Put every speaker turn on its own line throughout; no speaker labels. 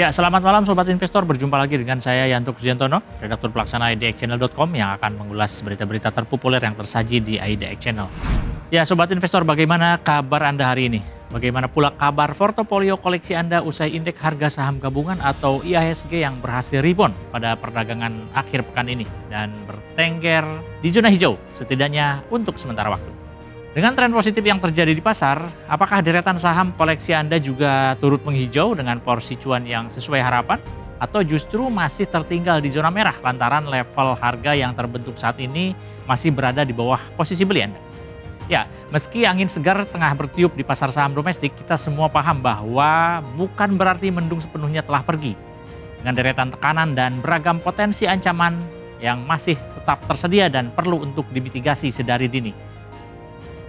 Ya, selamat malam Sobat Investor. Berjumpa lagi dengan saya Yanto Kristiantono, redaktur pelaksana idxchannel.com yang akan mengulas berita-berita terpopuler yang tersaji di IDX Channel. Ya, Sobat Investor, bagaimana kabar Anda hari ini? Bagaimana pula kabar portofolio koleksi Anda usai indeks harga saham gabungan atau IHSG yang berhasil rebound pada perdagangan akhir pekan ini dan bertengger di zona hijau setidaknya untuk sementara waktu. Dengan tren positif yang terjadi di pasar, apakah deretan saham koleksi Anda juga turut menghijau dengan porsi cuan yang sesuai harapan? Atau justru masih tertinggal di zona merah lantaran level harga yang terbentuk saat ini masih berada di bawah posisi beli Anda? Ya, meski angin segar tengah bertiup di pasar saham domestik, kita semua paham bahwa bukan berarti mendung sepenuhnya telah pergi. Dengan deretan tekanan dan beragam potensi ancaman yang masih tetap tersedia dan perlu untuk dimitigasi sedari dini.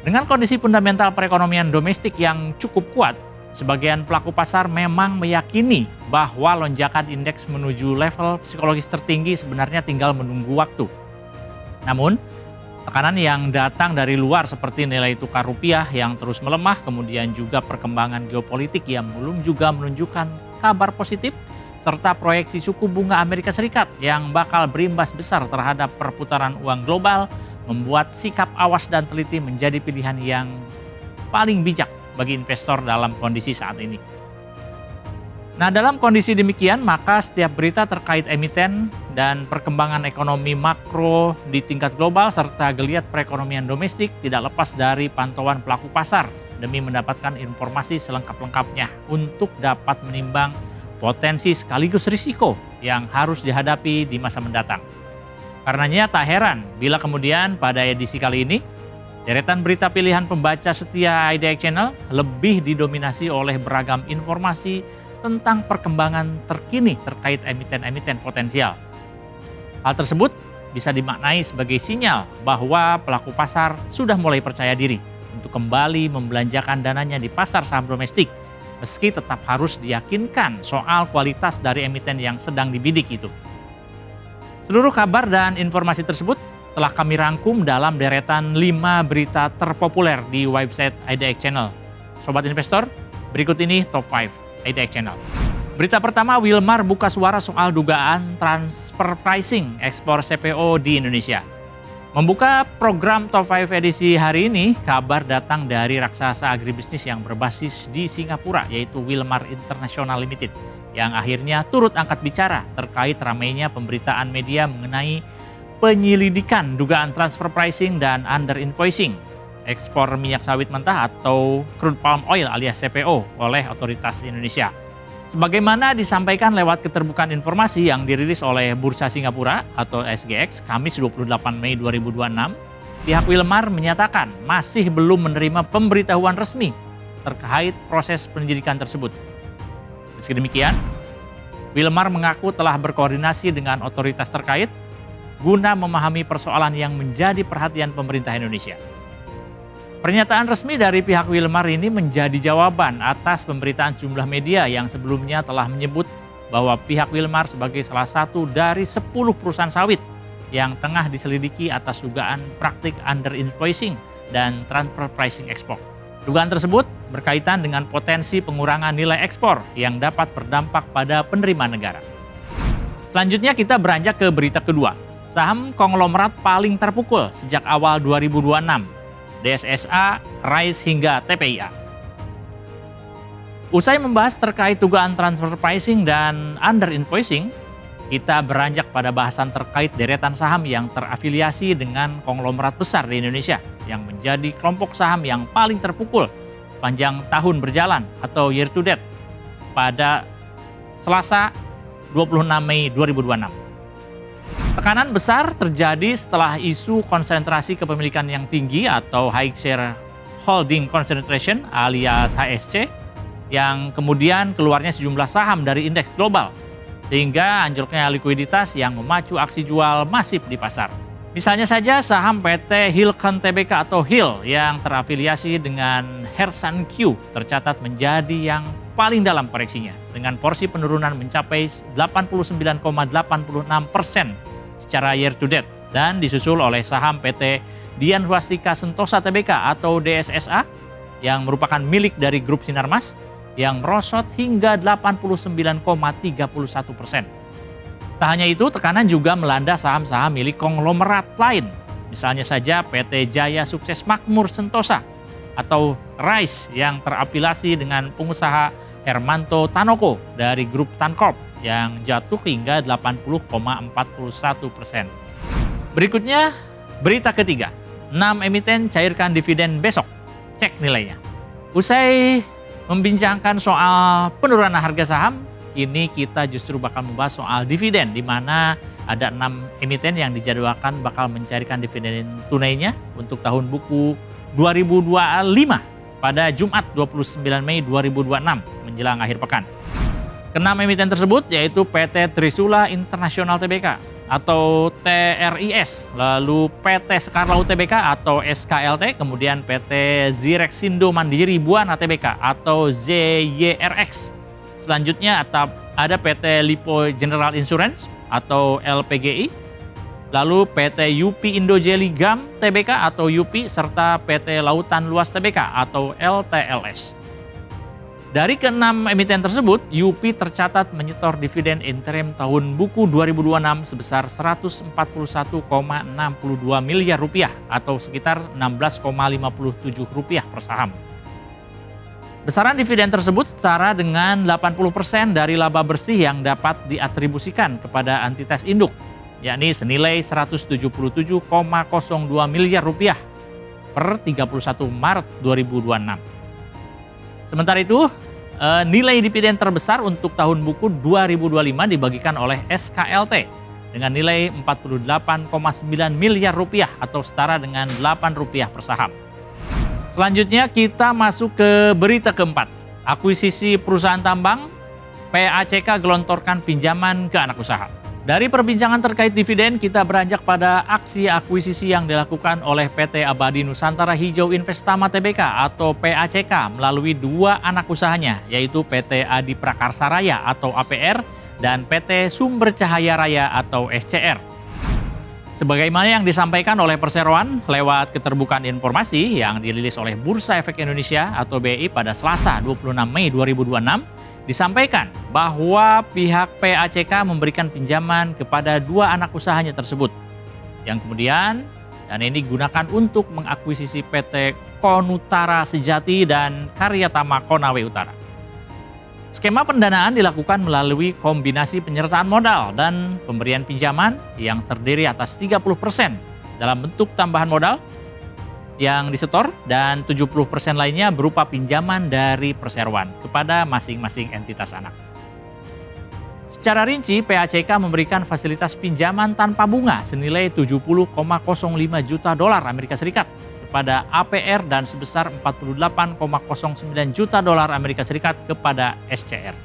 Dengan kondisi fundamental perekonomian domestik yang cukup kuat, sebagian pelaku pasar memang meyakini bahwa lonjakan indeks menuju level psikologis tertinggi sebenarnya tinggal menunggu waktu. Namun, tekanan yang datang dari luar seperti nilai tukar rupiah yang terus melemah, kemudian juga perkembangan geopolitik yang belum juga menunjukkan kabar positif, serta proyeksi suku bunga Amerika Serikat yang bakal berimbas besar terhadap perputaran uang global, membuat sikap awas dan teliti menjadi pilihan yang paling bijak bagi investor dalam kondisi saat ini. Nah, dalam kondisi demikian, maka setiap berita terkait emiten dan perkembangan ekonomi makro di tingkat global serta geliat perekonomian domestik tidak lepas dari pantauan pelaku pasar demi mendapatkan informasi selengkap-lengkapnya untuk dapat menimbang potensi sekaligus risiko yang harus dihadapi di masa mendatang. Karenanya tak heran bila kemudian pada edisi kali ini, deretan berita pilihan pembaca setia IDX Channel lebih didominasi oleh beragam informasi tentang perkembangan terkini terkait emiten-emiten potensial. Hal tersebut bisa dimaknai sebagai sinyal bahwa pelaku pasar sudah mulai percaya diri untuk kembali membelanjakan dananya di pasar saham domestik, meski tetap harus diyakinkan soal kualitas dari emiten yang sedang dibidik itu. Seluruh kabar dan informasi tersebut telah kami rangkum dalam deretan 5 berita terpopuler di website IDX Channel. Sobat Investor, berikut ini top 5 IDX Channel. Berita pertama, Wilmar buka suara soal dugaan transfer pricing ekspor CPO di Indonesia. Membuka program top 5 edisi hari ini, kabar datang dari raksasa agribisnis yang berbasis di Singapura, yaitu Wilmar International Limited, yang akhirnya turut angkat bicara terkait ramainya pemberitaan media mengenai penyelidikan dugaan transfer pricing dan under invoicing ekspor minyak sawit mentah atau crude palm oil alias CPO oleh otoritas Indonesia. Sebagaimana disampaikan lewat keterbukaan informasi yang dirilis oleh Bursa Singapura atau SGX Kamis 28 Mei 2026, pihak Wilmar menyatakan masih belum menerima pemberitahuan resmi terkait proses penyelidikan tersebut. Meski demikian, Wilmar mengaku telah berkoordinasi dengan otoritas terkait guna memahami persoalan yang menjadi perhatian pemerintah Indonesia. Pernyataan resmi dari pihak Wilmar ini menjadi jawaban atas pemberitaan sejumlah media yang sebelumnya telah menyebut bahwa pihak Wilmar sebagai salah satu dari 10 perusahaan sawit yang tengah diselidiki atas dugaan praktik under invoicing dan transfer pricing ekspor. Dugaan tersebut berkaitan dengan potensi pengurangan nilai ekspor yang dapat berdampak pada penerimaan negara. Selanjutnya kita beranjak ke berita kedua. Saham konglomerat paling terpukul sejak awal 2026. DSSA, RISE hingga TPIA. Usai membahas terkait dugaan transfer pricing dan under invoicing, kita beranjak pada bahasan terkait deretan saham yang terafiliasi dengan konglomerat besar di Indonesia yang menjadi kelompok saham yang paling terpukul sepanjang tahun berjalan atau year to date pada Selasa 26 Mei 2026. Tekanan besar terjadi setelah isu konsentrasi kepemilikan yang tinggi atau High Share Holding Concentration alias HSC yang kemudian keluarnya sejumlah saham dari indeks global sehingga anjloknya likuiditas yang memacu aksi jual masif di pasar. Misalnya saja saham PT Hilcon Tbk atau HIL yang terafiliasi dengan Hersan Q tercatat menjadi yang paling dalam koreksinya dengan porsi penurunan mencapai 89,86% secara year to date dan disusul oleh saham PT Dian Swastika Sentosa Tbk atau DSSA yang merupakan milik dari grup Sinarmas yang merosot hingga 89,31%. Tak hanya itu, tekanan juga melanda saham-saham milik konglomerat lain. Misalnya saja PT Jaya Sukses Makmur Sentosa atau RISE yang terafiliasi dengan pengusaha Hermanto Tanoko dari grup Tancorp yang jatuh hingga 80,41%. Berikutnya, berita ketiga. 6 emiten cairkan dividen besok. Cek nilainya. Usai membincangkan soal penurunan harga saham, ini kita justru bakal membahas soal dividen, di mana ada 6 emiten yang dijadwalkan bakal mencairkan dividen tunainya untuk tahun buku 2025 pada Jumat 29 Mei 2026 menjelang akhir pekan. Keenam emiten tersebut yaitu PT Trisula International Tbk atau TRIS, lalu PT Sekarlau Tbk atau SKLT, kemudian PT Zirexindo Mandiri Buana Tbk atau ZYRX. Selanjutnya ada PT Lipo General Insurance atau LPGI, lalu PT UP Indo Jelly Gum Tbk atau UP, serta PT Lautan Luas Tbk atau LTLS. Dari keenam emiten tersebut, UP tercatat menyetor dividen interim tahun buku 2026 sebesar Rp141,62 miliar atau sekitar Rp16,57 per saham. Besaran dividen tersebut setara dengan 80% dari laba bersih yang dapat diatribusikan kepada entitas induk, yakni senilai Rp177,02 miliar per 31 Maret 2026. Sementara itu, nilai dividen terbesar untuk tahun buku 2025 dibagikan oleh SKLT dengan nilai Rp48,9 miliar atau setara dengan Rp8 per saham. Selanjutnya kita masuk ke berita keempat. Akuisisi perusahaan tambang, PACK gelontorkan pinjaman ke anak usaha. Dari perbincangan terkait dividen, kita beranjak pada aksi akuisisi yang dilakukan oleh PT Abadi Nusantara Hijau Investama Tbk atau PACK melalui 2 anak usahanya, yaitu PT Adi Prakarsa Raya atau APR dan PT Sumber Cahaya Raya atau SCR. Sebagaimana yang disampaikan oleh perseroan lewat keterbukaan informasi yang dirilis oleh Bursa Efek Indonesia atau BI pada Selasa 26 Mei 2026, disampaikan bahwa pihak PACK memberikan pinjaman kepada 2 anak usahanya tersebut, yang kemudian dana ini digunakan untuk mengakuisisi PT Konutara Sejati dan Karyatama Konawe Utara. Skema pendanaan dilakukan melalui kombinasi penyertaan modal dan pemberian pinjaman yang terdiri atas 30% dalam bentuk tambahan modal yang disetor dan 70% lainnya berupa pinjaman dari perseroan kepada masing-masing entitas anak. Secara rinci, PACK memberikan fasilitas pinjaman tanpa bunga senilai $70,05 juta Amerika Serikat kepada APR dan sebesar $48,09 juta Amerika Serikat kepada SCR.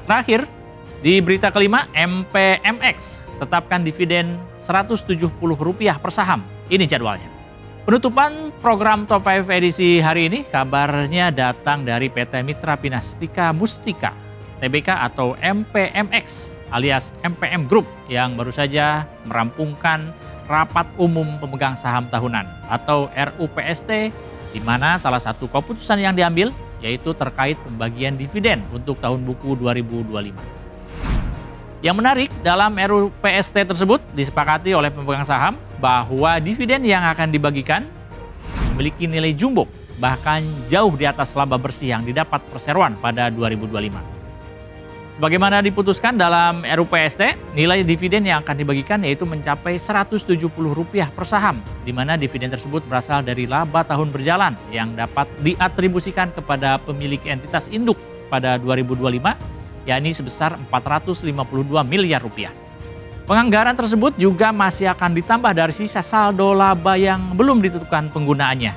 Terakhir, di berita kelima, MPMX tetapkan dividen Rp170 per saham. Ini jadwalnya. Penutupan program Top 5 edisi hari ini kabarnya datang dari PT Mitra Pinastika Mustika Tbk atau MPMX alias MPM Group yang baru saja merampungkan rapat umum pemegang saham tahunan atau RUPST, di mana salah satu keputusan yang diambil yaitu terkait pembagian dividen untuk tahun buku 2025. Yang menarik, dalam RUPST tersebut disepakati oleh pemegang saham bahwa dividen yang akan dibagikan memiliki nilai jumbo, bahkan jauh di atas laba bersih yang didapat perseroan pada 2025. Sebagaimana diputuskan dalam RUPST, nilai dividen yang akan dibagikan yaitu mencapai Rp170 per saham, di mana dividen tersebut berasal dari laba tahun berjalan yang dapat diatribusikan kepada pemilik entitas induk pada 2025, yakni sebesar Rp452 miliar. Penganggaran tersebut juga masih akan ditambah dari sisa saldo laba yang belum ditentukan penggunaannya.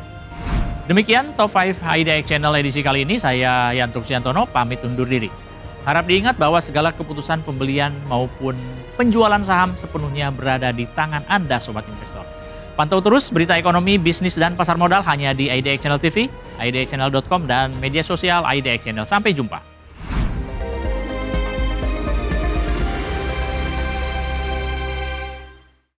Demikian Top 5 IDX Channel edisi kali ini, saya Yanto Siantono pamit undur diri. Harap diingat bahwa segala keputusan pembelian maupun penjualan saham sepenuhnya berada di tangan Anda Sobat Investor. Pantau terus berita ekonomi, bisnis, dan pasar modal hanya di IDX Channel TV, idxchannel.com, dan media sosial IDX Channel. Sampai jumpa.